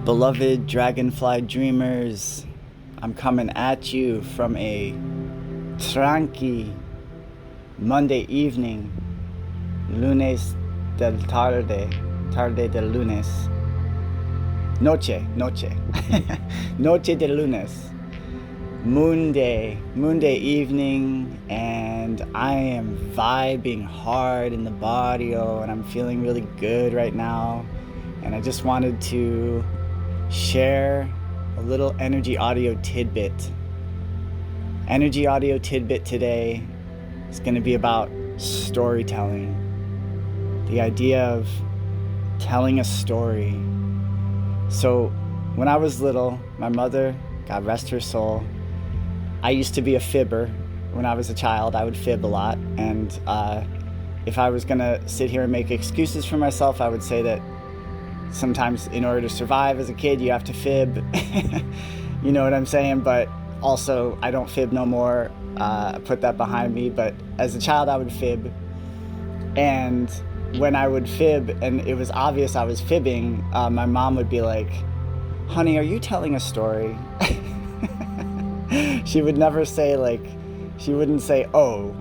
Beloved Dragonfly dreamers, I'm coming at you from a tranqui Monday evening, lunes del tarde del lunes, noche noche del lunes, moon day evening, and I am vibing hard in the barrio, and I'm feeling really good right now, and I just wanted to share a little energy audio tidbit. Energy audio tidbit today is going to be about storytelling. The idea of telling a story. So when I was little, my mother, God rest her soul, I used to be a fibber. When I was a child, I would fib a lot. And if I was going to sit here and make excuses for myself, I would say that sometimes in order to survive as a kid, you have to fib. You know what I'm saying? But also, I don't fib no more. I put that behind me. But as a child, I would fib. And when I would fib and it was obvious I was fibbing, my mom would be like, "Honey, are you telling a story?" She would never say she wouldn't say, "Oh,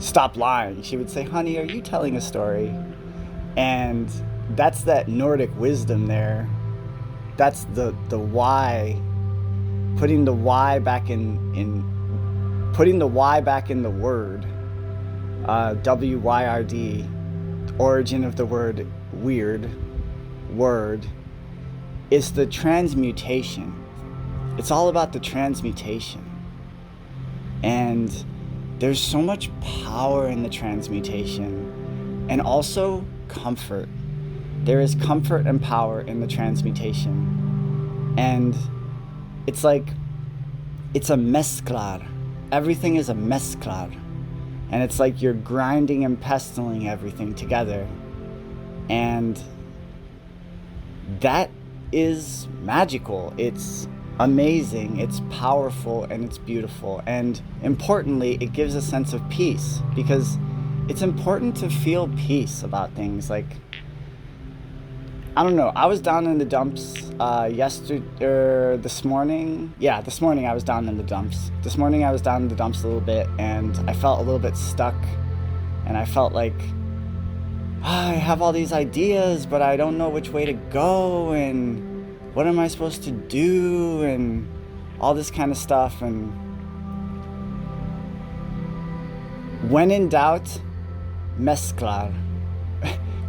stop lying." She would say, "Honey, are you telling a story?" And that's that Nordic wisdom there. That's the why, putting the why back putting the why back in the word. WYRD, origin of the word word, is the transmutation. It's all about the transmutation. And there's so much power in the transmutation, and also comfort. There is comfort and power in the transmutation. And it's like, it's a mezclar. Everything is a mezclar. And it's like you're grinding and pestiling everything together. And that is magical. It's amazing. It's powerful, and it's beautiful. And importantly, it gives a sense of peace, because it's important to feel peace about things. Like, I don't know, I was down in the dumps this morning. Yeah, this morning I was down in the dumps. This morning I was down in the dumps a little bit, and I felt a little bit stuck. And I felt like, I have all these ideas, but I don't know which way to go, and what am I supposed to do, and all this kind of stuff. And when in doubt, mezclar.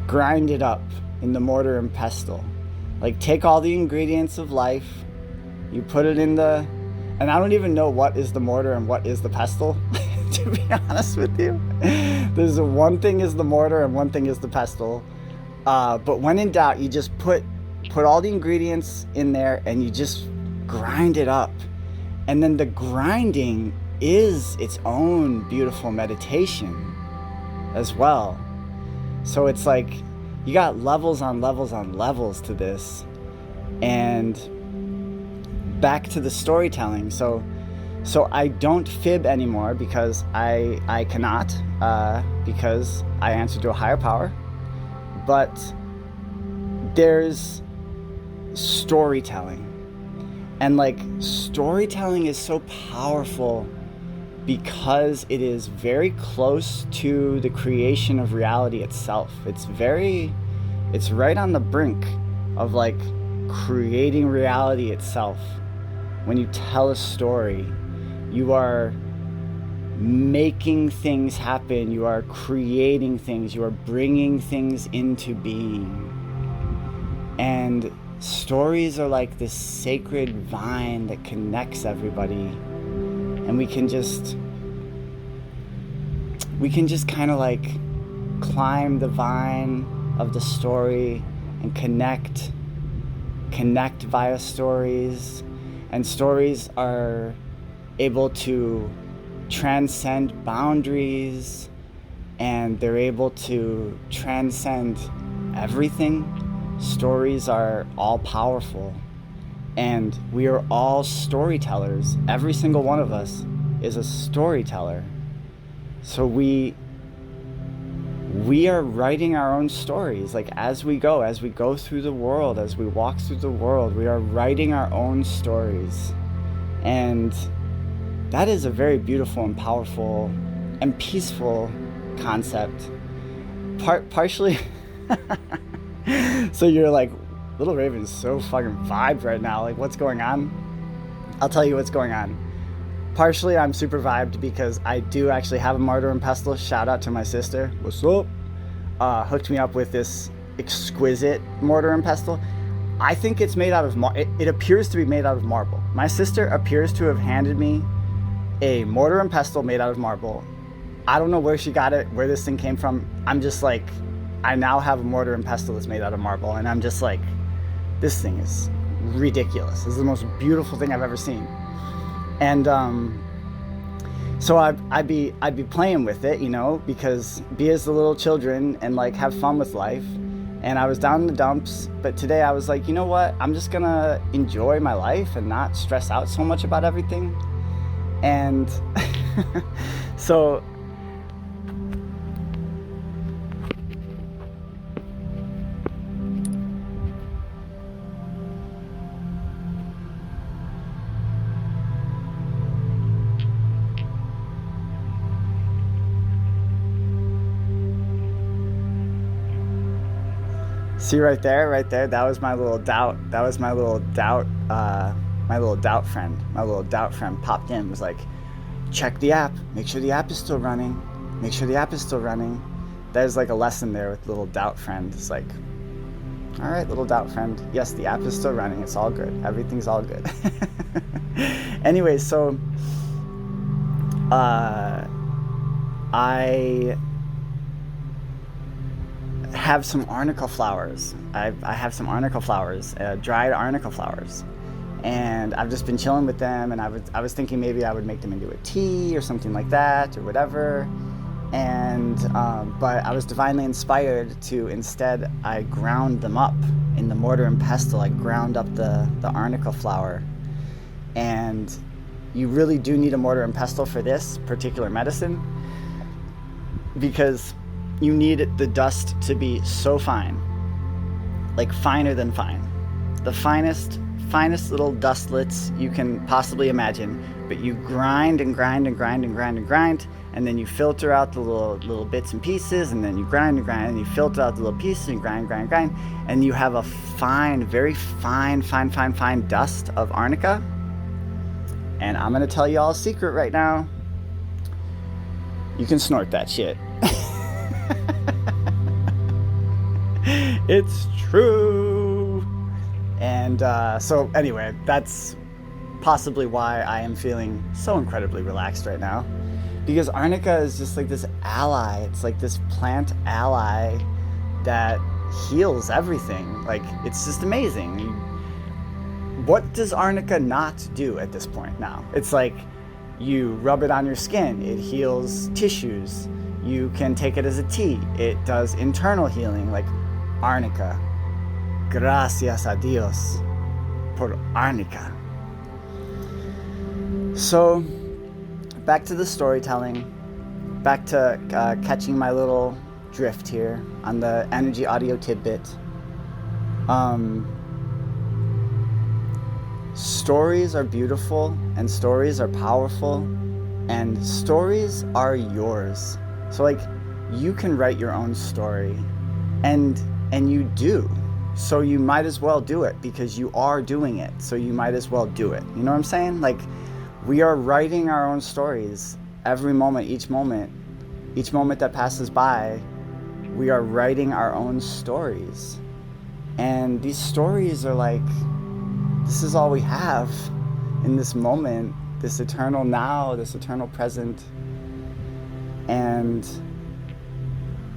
Grind it up in the mortar and pestle. Like, take all the ingredients of life, you put it in and I don't even know what is the mortar and what is the pestle, to be honest with you. There's one thing is the mortar and one thing is the pestle. But when in doubt, you just put all the ingredients in there and you just grind it up. And then the grinding is its own beautiful meditation as well. So it's like, you got levels on levels on levels to this. And back to the storytelling. So I don't fib anymore because I cannot, because I answer to a higher power. But there's storytelling. And storytelling is so powerful because it is very close to the creation of reality itself. It's right on the brink of creating reality itself. When you tell a story, you are making things happen, you are creating things, you are bringing things into being. And stories are like this sacred vine that connects everybody. And we can just kind of climb the vine of the story and connect via stories. And stories are able to transcend boundaries, and they're able to transcend everything. Stories are all powerful. And we are all storytellers. Every single one of us is a storyteller. So we we are writing our own stories. Like as we go through the world, as we walk through the world, we are writing our own stories. And that is a very beautiful and powerful and peaceful concept. Partially so you're like, Little Raven is so fucking vibed right now, like what's going on? I'll tell you what's going on. Partially I'm super vibed because I do actually have a mortar and pestle. Shout out to my sister, what's up? Hooked me up with this exquisite mortar and pestle. I think it's made out of it appears to be made out of marble. My sister appears to have handed me a mortar and pestle made out of marble. I don't know where she got it, where this thing came from. I'm just like, I now have a mortar and pestle that's made out of marble, and I'm just like, this thing is ridiculous. This is the most beautiful thing I've ever seen. And so I'd be playing with it, you know, because be as the little children and like have fun with life. And I was down in the dumps, but today I was like, you know what? I'm just gonna enjoy my life and not stress out so much about everything. And so see right there, that was my little doubt. That was my little doubt, my little doubt friend. My little doubt friend popped in, was like, check the app, make sure the app is still running. Make sure the app is still running. There's like a lesson there with little doubt friend. It's like, all right, little doubt friend. Yes, the app is still running. It's all good. Everything's all good. Anyway, so I have some arnica flowers. I have some arnica flowers, dried arnica flowers, and I've just been chilling with them. And I was thinking maybe I would make them into a tea or something like that or whatever. And but I was divinely inspired to instead I ground them up in the mortar and pestle. I ground up the arnica flower, and you really do need a mortar and pestle for this particular medicine, because you need the dust to be so fine, like finer than fine. The finest little dustlets you can possibly imagine, but you grind and grind and grind and grind and grind, and then you filter out the little bits and pieces, and then you grind and grind, and you filter out the little pieces, and you grind, and you have a fine, very fine dust of arnica. And I'm gonna tell you all a secret right now. You can snort that shit. It's true. And so anyway, that's possibly why I am feeling so incredibly relaxed right now, because arnica is just like this ally. It's like this plant ally that heals everything. Like, it's just amazing. What does arnica not do at this point now? It's like, you rub it on your skin, it heals tissues. You can take it as a tea, it does internal healing. Like, arnica. Gracias a Dios por arnica. So, back to the storytelling, back to catching my little drift here on the energy audio tidbit. Stories are beautiful, and stories are powerful, and stories are yours. So like, you can write your own story, and you do. So you might as well do it, because you are doing it. So you might as well do it. You know what I'm saying? Like, we are writing our own stories every moment, each moment that passes by. We are writing our own stories. And these stories are like, this is all we have in this moment, this eternal now, this eternal present. And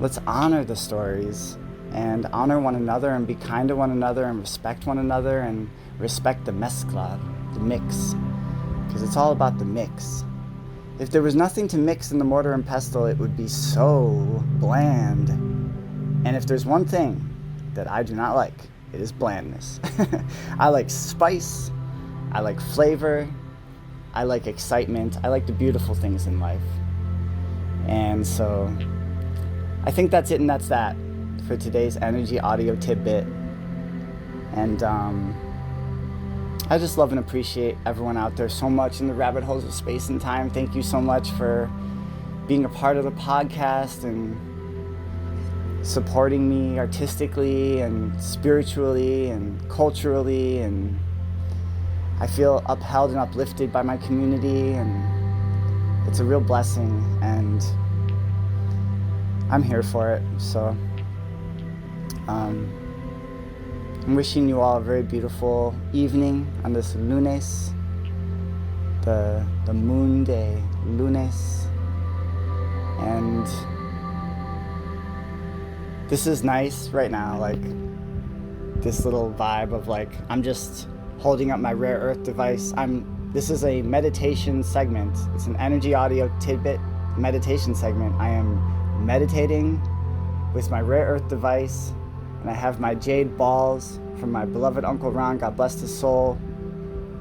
let's honor the stories, and honor one another, and be kind to one another, and respect one another, and respect the mezcla, the mix, because it's all about the mix. If there was nothing to mix in the mortar and pestle, it would be so bland. And if there's one thing that I do not like, it is blandness. I like spice, I like flavor, I like excitement, I like the beautiful things in life. And so I think that's it and that's that for today's energy audio tidbit. And I just love and appreciate everyone out there so much in the rabbit holes of space and time. Thank you so much for being a part of the podcast and supporting me artistically and spiritually and culturally, and I feel upheld and uplifted by my community, and it's a real blessing, and I'm here for it. So I'm wishing you all a very beautiful evening on this lunes, the moon day lunes, and this is nice right now, like this little vibe of like I'm just holding up my rare earth device. This is a meditation segment. It's an energy audio tidbit meditation segment. I am meditating with my rare earth device, and I have my jade balls from my beloved Uncle Ron, God bless his soul,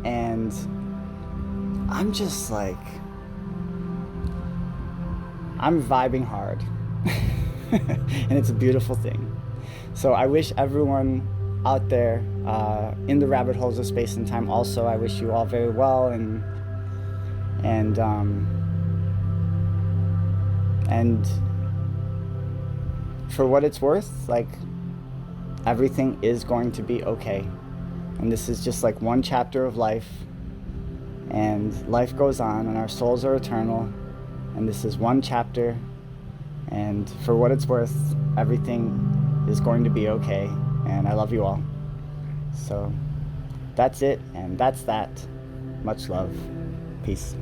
and I'm just like, I'm vibing hard. And it's a beautiful thing. So I wish everyone out there in the rabbit holes of space and time also, I wish you all very well, and for what it's worth, like, everything is going to be okay. And this is just like one chapter of life, and life goes on, and our souls are eternal, and this is one chapter, and for what it's worth, everything is going to be okay, and I love you all. So that's it, and that's that. Much love. Peace.